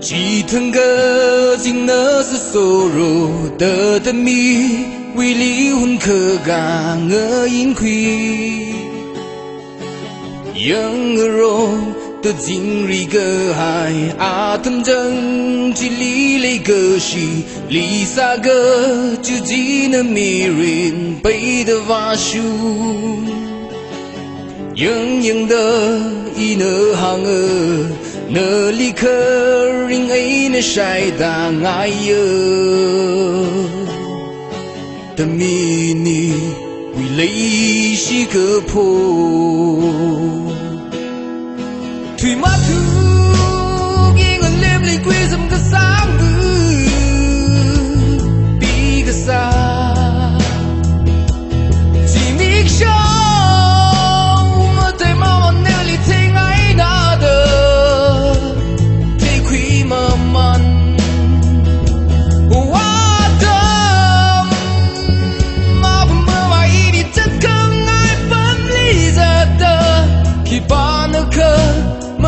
几腾个今那是收入的米，为离婚可干我因亏，养儿肉的今日个海阿腾正几里来个西，离撒个就几那迷人背的瓦树，硬硬的一那行儿。那里可人爱那晒当爱哟，的迷你为泪是个破，推马图给我脸里归什么个丧子，比个啥，几米上。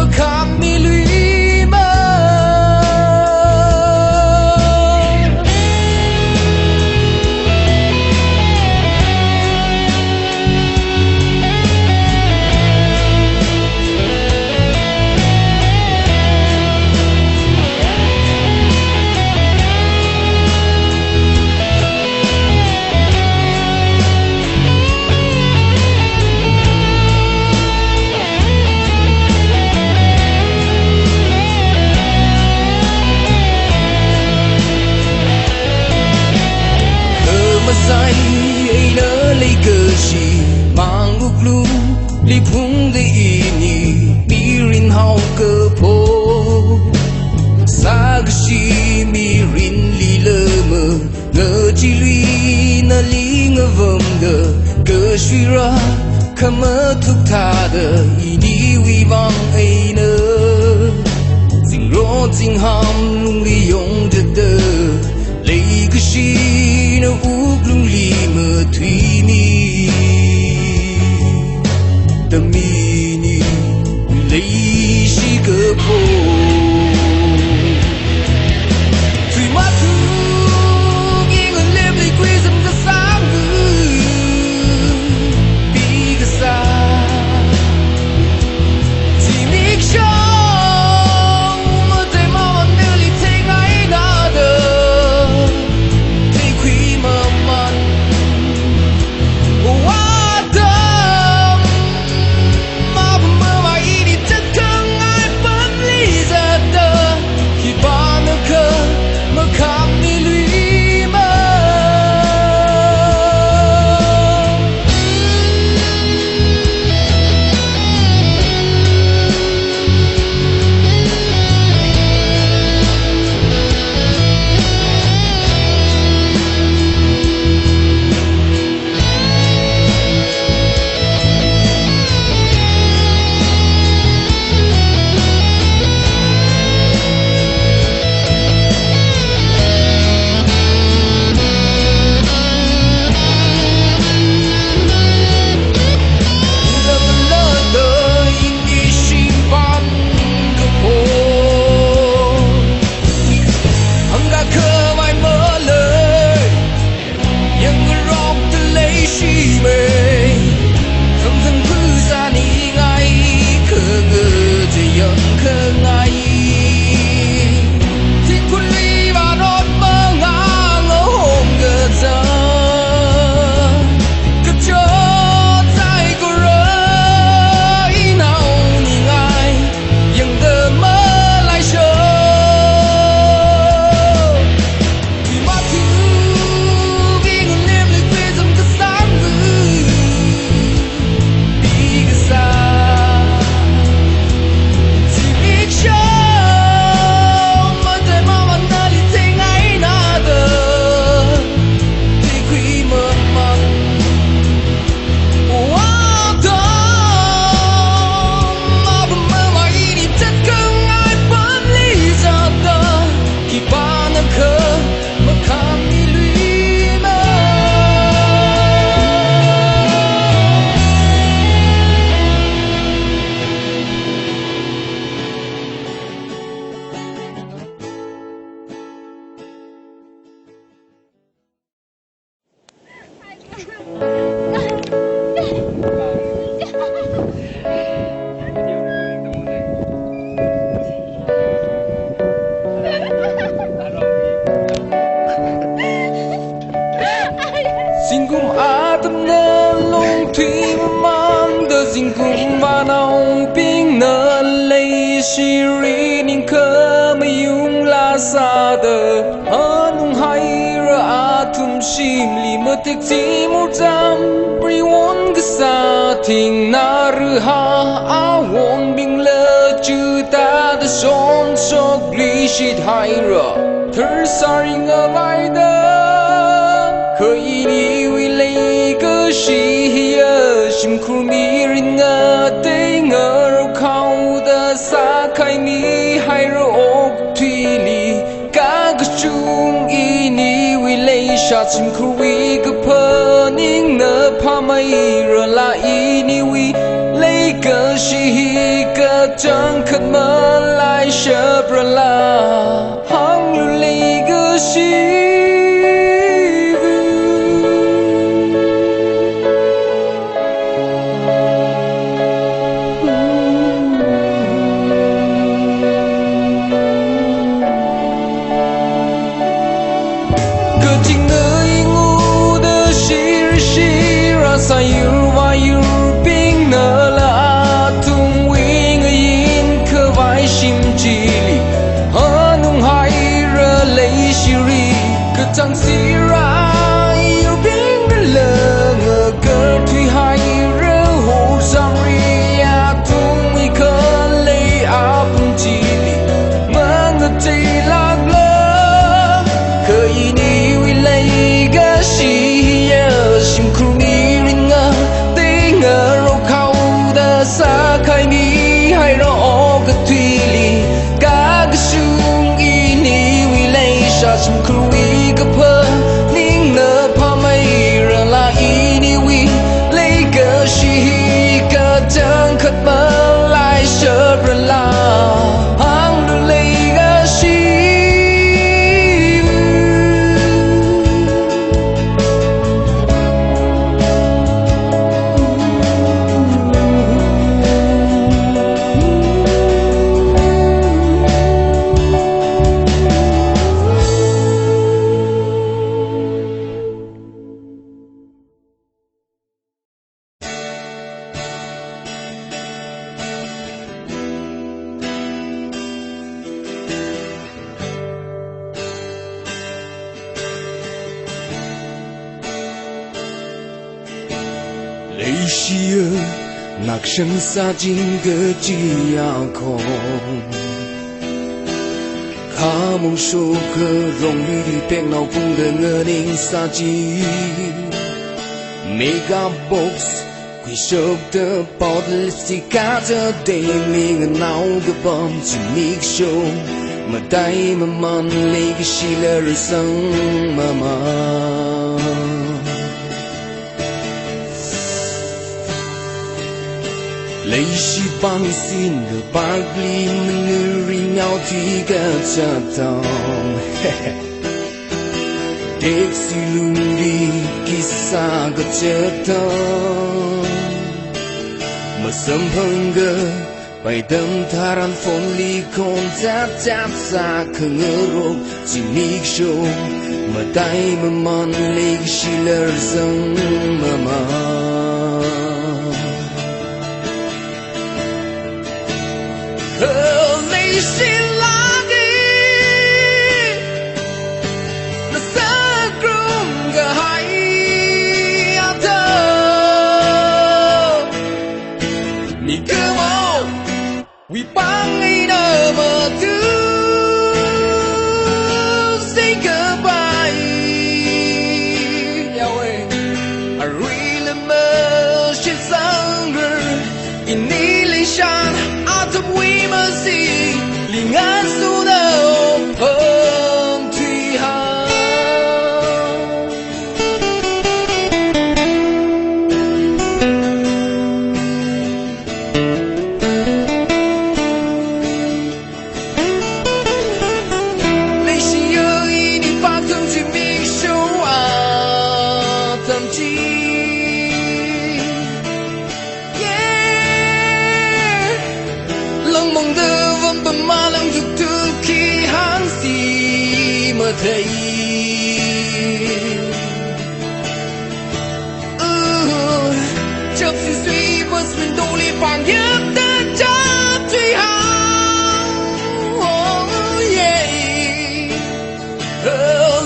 看你绿吗？你碰的一年，迷人好个破，啥个是迷人里了么？我几里那里我问的，个虚ra看么图他的，一你为望爱呢，今若今行里用着的，那个是那乌龙里么推你。的迷你泪是个破，最马图给我脸里归什么个丧子，比个啥，几米上我在妈妈那里才爱拿的，太亏妈妈，我的。man de dinh cùng ba nong ping nơ lấy shiri ning khơ mai yung la sa de anung hai ra atum shim li mơ tek chi mu jam pri won ga sa thing na ru ha a won bing le chư ta de son sok li shit hai ra thir saring a lai de khơi ni wi lấy cơ shi hiya shim khu mi rin nga te nga ro khau da sa khai mi hai ro ok thủy li ka ga chung i ni wi lấy sha shim khu wi ga pha ning na pha mai ra la i ni wi lấy cơ shi hi ka chang khat ma lai sha pra la hang lu lấy cơ shi sa yu wa yu ping na la tung wing yin khơ vai shim chi li hanung hai ra lấy shiri cơ chang si ra yu ping na la ngơ cơ thủy hai ra hồ sam ri ya tung wi khơ lấy ap chi li ma ngơ chi lag la khơ yi ni wi lấy ga shi ya shim khu sa khai mi hai ro ga thủy li ka ga sung i ni wi lấy sha chim khu wi ga pha ning na pha mai ra la i ni wi lấy ga shi ka chang khat ma lai sha ra la hang du lấy ga shi lấy xia nạc sân sa jin ge ji ya kong kha mong shu ke rong li di pek nao phung de nge ning sa ji mega box quy shop de bao de lipstick ka de de ming nao de bom chi mix show mà dai mà man le ge shi le ri sang ma ma lấy si bang xin được bạc li mình ri nhau thì cả cha tông tek si lung đi kisah cái chết tông mà sớm hơn gơ bay đâm tharan phong li con cha cha sa khang ro chỉ mix show mà dai mà man le shi le sang ma ma lấy xin la đi nó sẽ gồm cả hai thơ mi cơ màu vì băng ấy nở mà thứ say goodbye Yahweh I really miss you longer in Neely Shan we must see linh an su đâu hơn thủy hà lấy si ơi đi phát thương chỉ mi show thậm chí mong đưa vẫn bầm ma lòng thực thương khi hắn gì mà thấy chấp xin 最不算努力放入得着最好。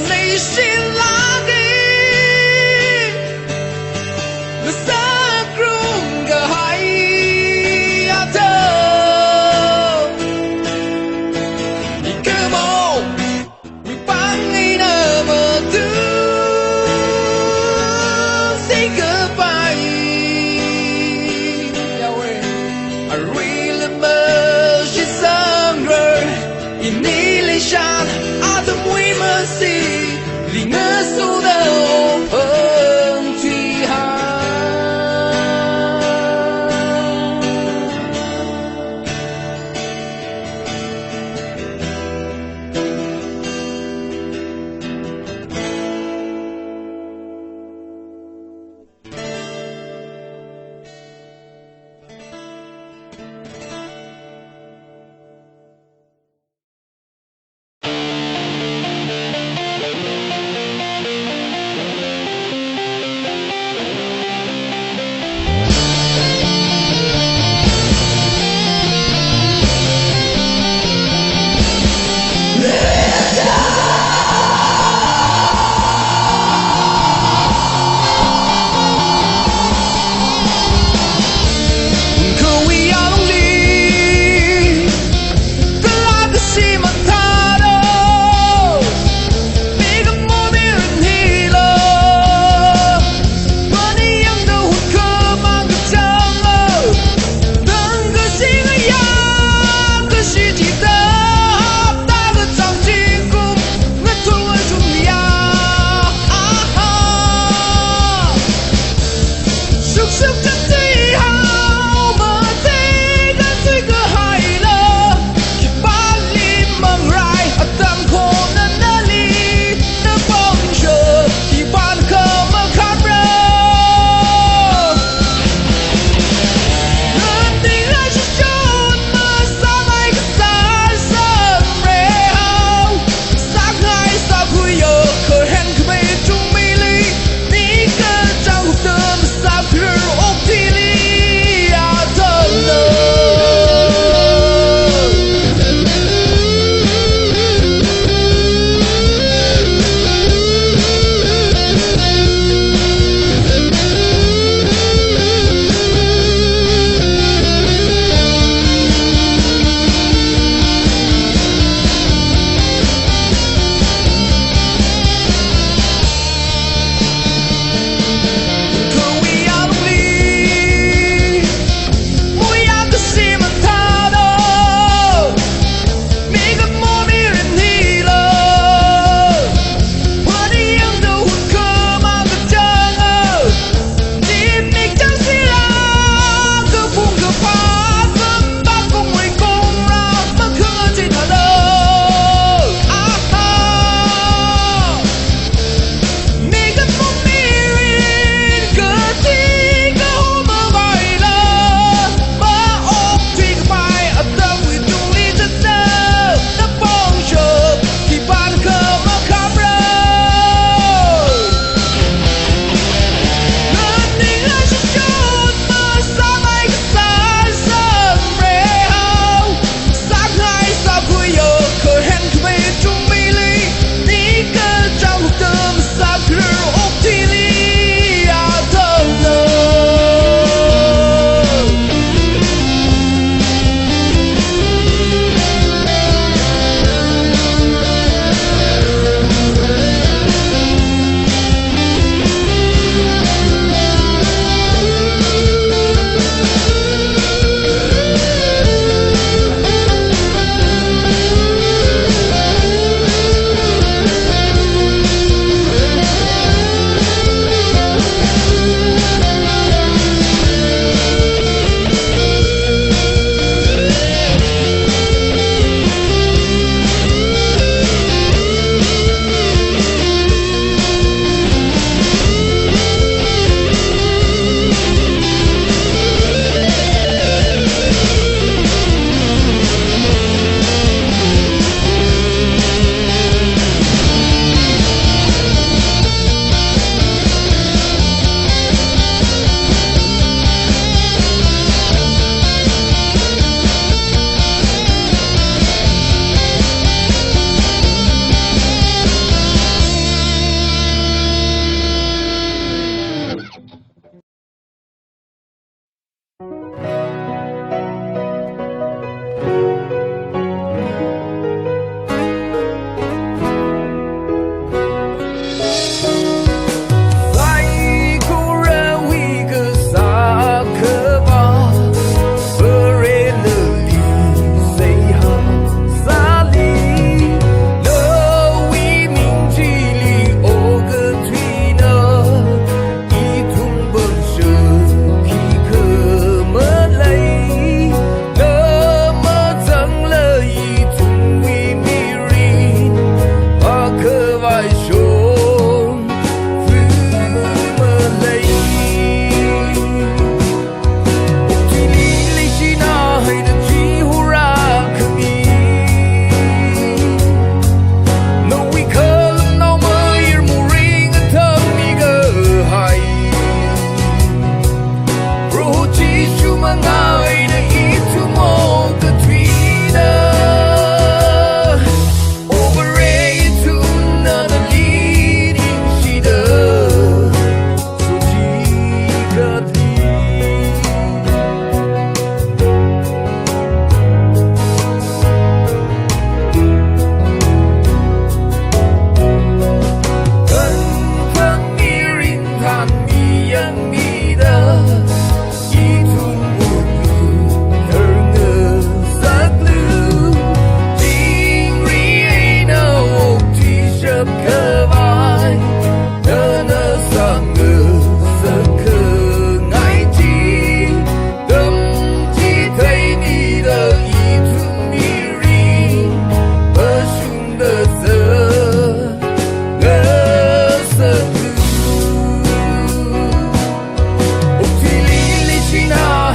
泪水拉给了撒克隆个海呀头，你可梦你帮你那么多 say goodbye， I really miss you somewhere in the sun， Adam we must see。离我所的风吹航。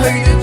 黑的